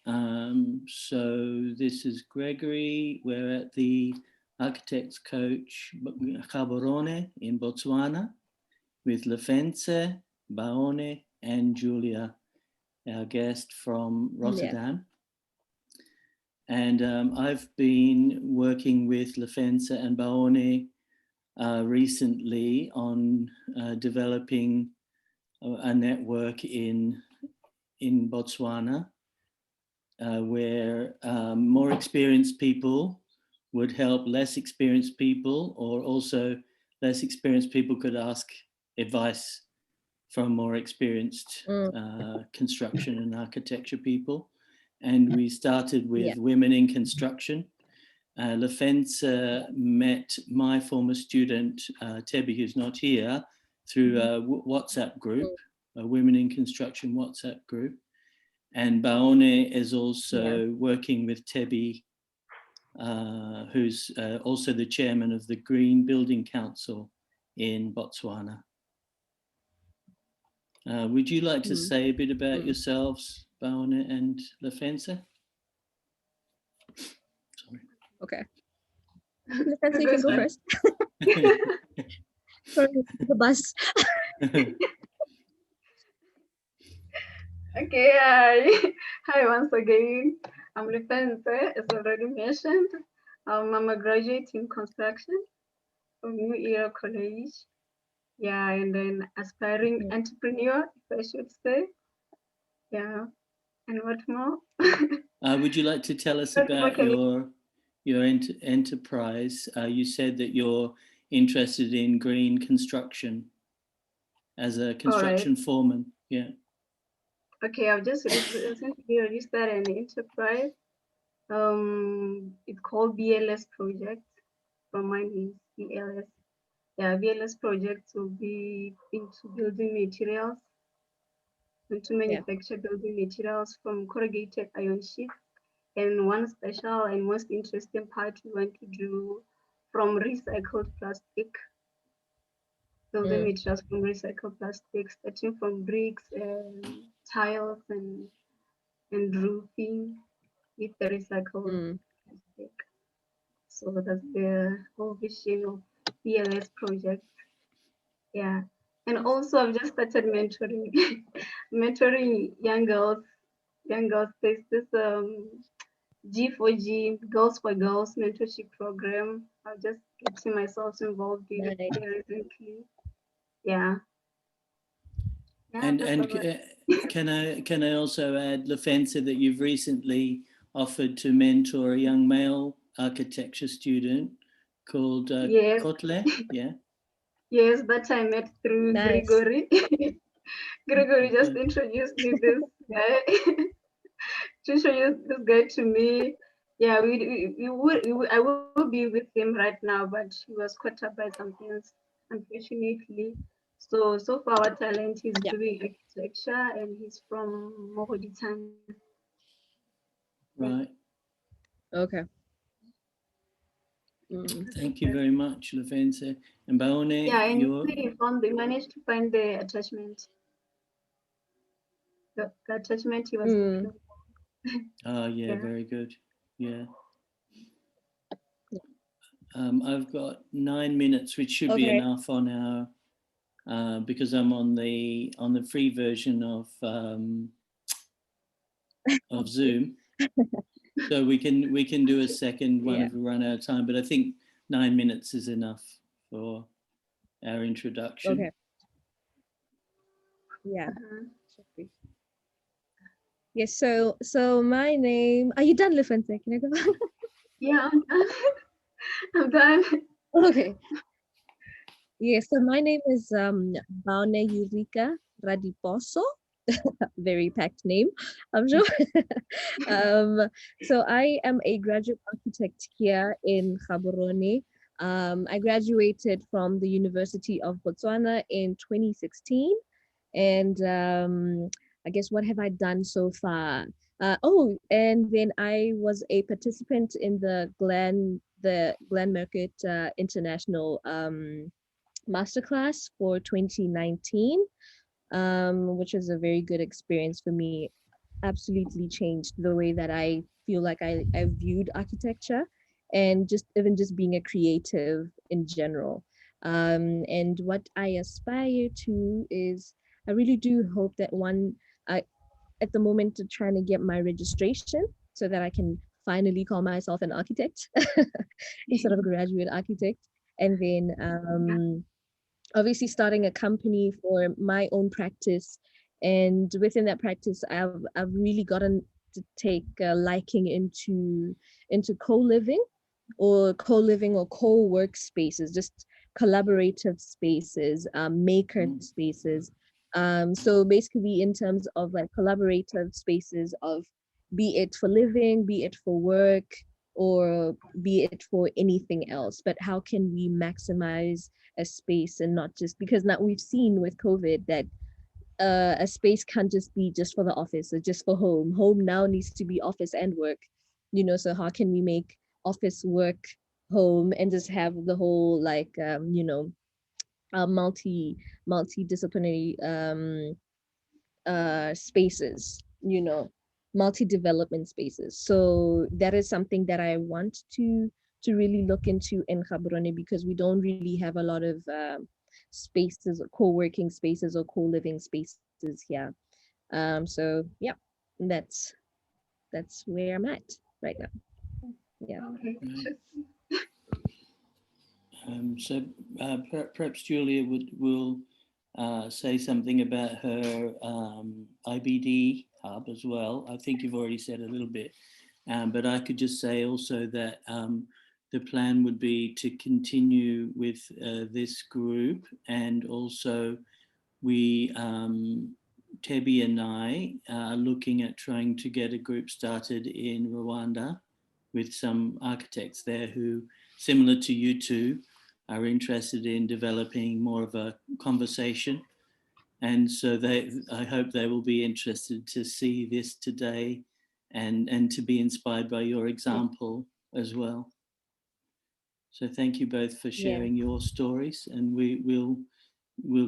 So this is Gregory. We're at the Architects Coach Gaborone in Botswana with Lefentse, Baone, and Giulia, our guest from Rotterdam. And I've been working with Lefentse and Baone recently on developing a network in Botswana where more experienced people would help less experienced people, or also less experienced people could ask advice from more experienced construction and architecture people. And we started with women in construction. Lefentse met my former student, Tebi, who's not here, through a WhatsApp group, a Women in Construction WhatsApp group. And Baone is also working with Tebi, who's also the chairman of the Green Building Council in Botswana. Would you like to say a bit about yourselves, Baone and Lefentse? Sorry. Okay. Lefentse, you can go first. Sorry, the bus. Okay, hi once again. I'm Lefentse, as already mentioned. I'm a graduate in construction from New Era College. Yeah, and then aspiring entrepreneur, if I should say. Yeah, and what more? Would you like to tell us about your enterprise? You said that you're interested in green construction as a construction foreman. Yeah. Okay, I've just recently registered an enterprise. It's called BLS project. From mine is BLS. Yeah, BLS project will be into building materials, and to manufacture building materials from corrugated iron sheet. And one special and most interesting part we want to do from recycled plastic. Building materials from recycled plastic, starting from bricks and tiles and roofing with the recycled plastic. So that's the whole vision of BLS project. Yeah. And also I've just started mentoring mentoring young girls. There's this G4G, Girls for Girls mentorship program. I've just getting myself involved in it recently. Yeah. And can I also add, Lefentse, that you've recently offered to mentor a young male architecture student called Kotle? Yeah. Yes, that I met through Gregory. Gregory just introduced me this guy. Introduced this guy to me. Yeah, I will be with him right now, but he was caught up by some things, unfortunately. So far our talent, he's doing architecture and he's from Mohoditan. Right. Okay. Thank you very much, Lefentse. And Baone, yeah, and they managed to find the attachment. The attachment he was looking for. Oh, yeah, very good. Yeah. I've got 9 minutes, which should be enough on our because I'm on the free version of Zoom. So we can do a second one if we run out of time, but I think 9 minutes is enough for our introduction. Okay. Yeah. Yes. So my name. Are you done, Lefentse? Can I go? Yeah, I'm done. Okay. Yes. So my name is Baone Eureka Radiposo. Very packed name, I'm sure. So I am a graduate architect here in Gaborone. I graduated from the University of Botswana in 2016. And I guess what have I done so far? And then I was a participant in the Glen Market International Masterclass for 2019. Which was a very good experience for me. absolutely changed the way that I feel like I viewed architecture, and just even just being a creative in general. And what I aspire to is, I really do hope that I at the moment trying to get my registration so that I can finally call myself an architect instead of a graduate architect. And then obviously starting a company for my own practice. And within that practice, I've really gotten to take a liking into co-living or co-workspaces, just collaborative spaces, maker spaces. So basically, in terms of like collaborative spaces of, be it for living, be it for work, or be it for anything else, but how can we maximize a space, and not just because now we've seen with COVID that a space can't just be just for the office or just for home. Home now needs to be office and work, so how can we make office, work, home, and just have the whole like multidisciplinary spaces, multi-development spaces. So that is something that I want to really look into in Gaborone, because we don't really have a lot of spaces, co-working spaces or co-living spaces here. So yeah, that's that's where I'm at right now. Yeah. Okay. Right. So perhaps Giulia will say something about her IBD hub as well. I think you've already said a little bit, but I could just say also that the plan would be to continue with this group, and also we, Tebi and I, are looking at trying to get a group started in Rwanda with some architects there who, similar to you two, are interested in developing more of a conversation. And so I hope they will be interested to see this today, and to be inspired by your example as well. So thank you both for Yeah. sharing your stories, and we'll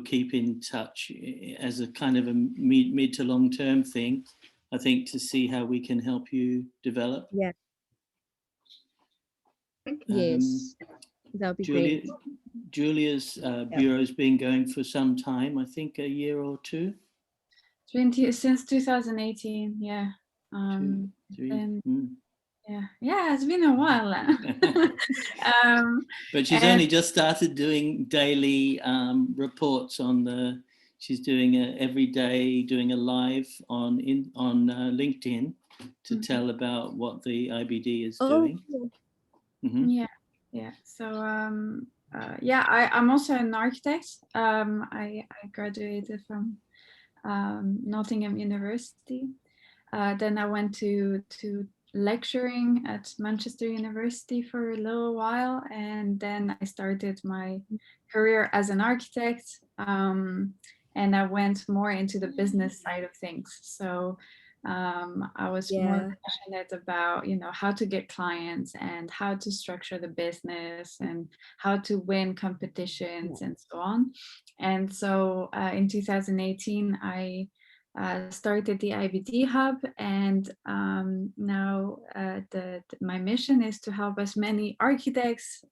keep in touch as a kind of a mid to long term thing, I think, to see how we can help you develop. Yeah. Yes. That would be great. Giulia's Yeah. bureau's been going for some time, I think a year or two. Since 2018, yeah. 2, 3. And yeah, it's been a while now. But she's only just started doing daily reports on she's doing every day, doing a live on LinkedIn to tell about what the IBD is doing. Yeah. So I'm also an architect. I graduated from Nottingham University. Then I went to lecturing at Manchester University for a little while, and then I started my career as an architect, and I went more into the business side of things. So I was more passionate about how to get clients and how to structure the business and how to win competitions and so on. And so in 2018 I started the IBD Hub, and now my mission is to help as many architects,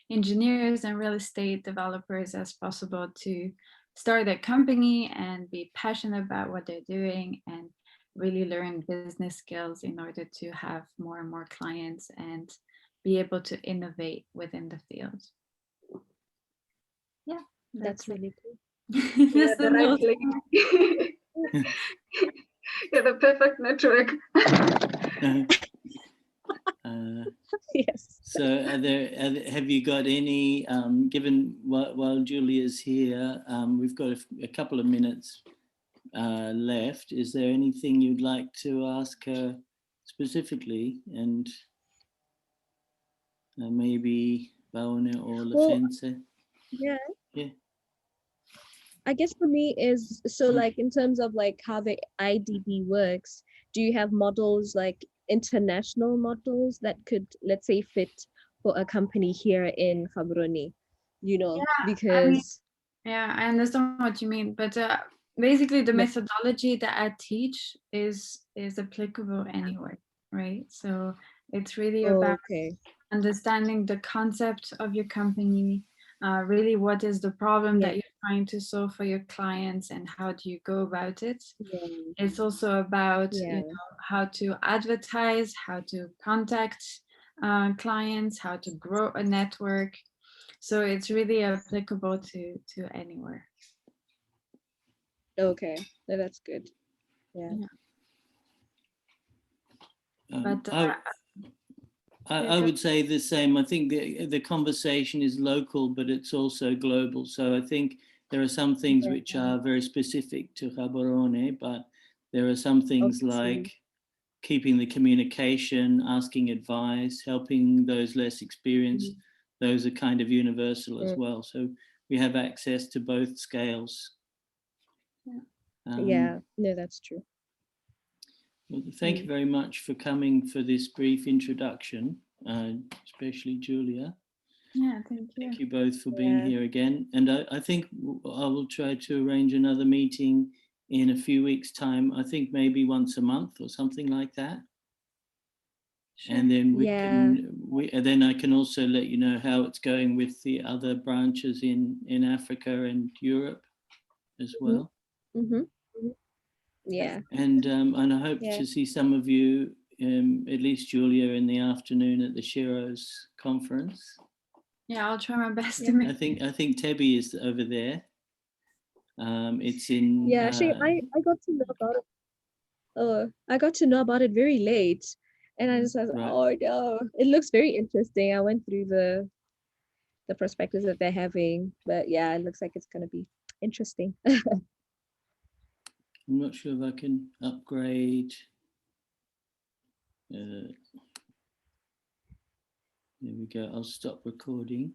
engineers, and real estate developers as possible to start a company and be passionate about what they're doing and really learn business skills in order to have more and more clients and be able to innovate within the field. Yeah, that's really cool. Yeah, the right link. Yeah, the perfect network. Yes. So have you got any, given while Giulia's here, we've got a couple of minutes left. Is there anything you'd like to ask her specifically? And maybe Baone or Lefentse? Yeah. Yeah. I guess for me is, so like in terms of like how the IDB works, do you have models, like international models that could, let's say, fit for a company here in Gaborone? Because I understand what you mean, but basically the methodology that I teach is applicable anywhere, right? So it's really about understanding the concept of your company, really what is the problem that you're trying to solve for your clients and how do you go about it. It's also about you know, how to advertise, how to contact clients, how to grow a network. So it's really applicable to anywhere. Okay, no, that's good. Yeah. But I would say the same. I think the conversation is local, but it's also global. So I think there are some things which are very specific to Gaborone, but there are some things like keeping the communication, asking advice, helping those less experienced. Those are kind of universal as well. So we have access to both scales. Yeah, no, that's true. Well, thank you very much for coming for this brief introduction, especially Giulia. Yeah, thank you. Thank you both for being here again. And I think I will try to arrange another meeting in a few weeks' time. I think maybe once a month or something like that. Sure. And then then I can also let you know how it's going with the other branches in Africa and Europe as well. Yeah. And I hope to see some of you, at least Giulia, in the afternoon at the Shiro's conference. Yeah, I'll try my best to make. I think Tebi is over there. It's in. Yeah, actually, I got to know about it. I got to know about it very late, and I just was oh no, it looks very interesting. I went through the perspectives that they're having, but yeah, it looks like it's gonna be interesting. I'm not sure if I can upgrade. There we go. I'll stop recording.